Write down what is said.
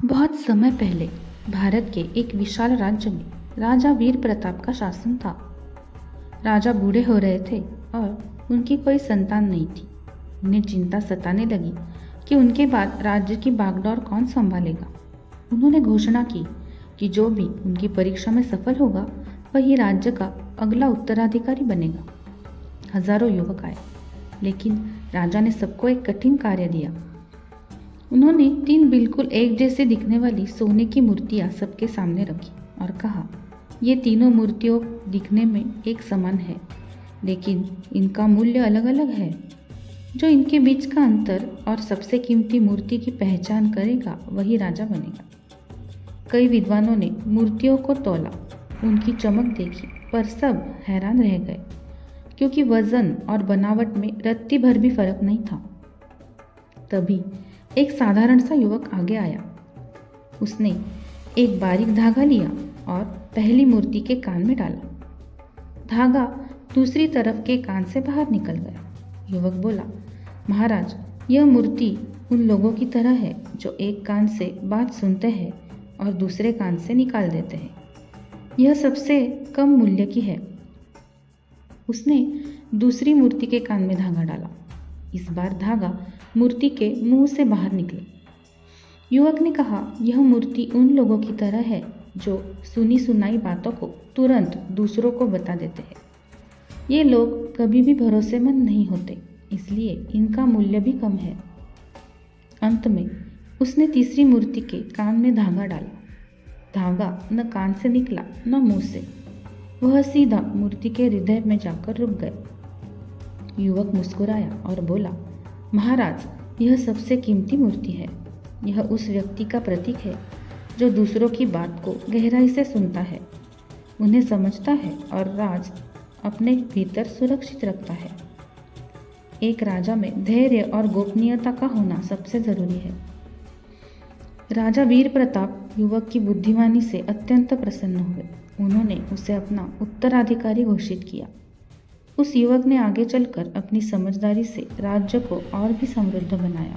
बहुत समय पहले भारत के एक विशाल राज्य में राजा वीर प्रताप का शासन था। राजा बूढ़े हो रहे थे और उनकी कोई संतान नहीं थी। उन्हें चिंता सताने लगी कि उनके बाद राज्य की बागडोर कौन संभालेगा। उन्होंने घोषणा की कि जो भी उनकी परीक्षा में सफल होगा वही राज्य का अगला उत्तराधिकारी बनेगा। हजारों युवक आए, लेकिन राजा ने सबको एक कठिन कार्य दिया। उन्होंने 3 बिल्कुल एक जैसे दिखने वाली सोने की मूर्तियां सबके सामने रखी और कहा, ये तीनों मूर्तियों दिखने में एक समान है, लेकिन इनका मूल्य अलग अलग है। जो इनके बीच का अंतर और सबसे कीमती मूर्ति की पहचान करेगा वही राजा बनेगा। कई विद्वानों ने मूर्तियों को तौला, उनकी चमक देखी, पर सब हैरान रह गए, क्योंकि वजन और बनावट में रत्ती भर भी फर्क नहीं था। तभी एक साधारण सा युवक आगे आया। उसने एक बारीक धागा लिया और पहली मूर्ति के कान में डाला। धागा दूसरी तरफ के कान से बाहर निकल गया। युवक बोला, महाराज, यह मूर्ति उन लोगों की तरह है जो एक कान से बात सुनते हैं और दूसरे कान से निकाल देते हैं। यह सबसे कम मूल्य की है। उसने दूसरी मूर्ति के कान में धागा डाला। इस बार धागा मूर्ति के मुंह से बाहर निकला। युवक ने कहा, यह मूर्ति उन लोगों की तरह है जो सुनी सुनाई बातों को तुरंत दूसरों को बता देते हैं। ये लोग कभी भी भरोसेमंद नहीं होते, इसलिए इनका मूल्य भी कम है। अंत में उसने तीसरी मूर्ति के कान में धागा डाला। धागा न कान से निकला न मुंह से, वह सीधा मूर्ति के हृदय में जाकर रुक गया। युवक मुस्कुराया और बोला, महाराज, यह सबसे कीमती मूर्ति है। यह उस व्यक्ति का प्रतीक है जो दूसरों की बात को गहराई से सुनता है, उन्हें समझता है और राज अपने भीतर सुरक्षित रखता है। एक राजा में धैर्य और गोपनीयता का होना सबसे जरूरी है। राजा वीर प्रताप युवक की बुद्धिमानी से अत्यंत प्रसन्न हुए। उन्होंने उसे अपना उत्तराधिकारी घोषित किया। उस युवक ने आगे चलकर अपनी समझदारी से राज्य को और भी समृद्ध बनाया।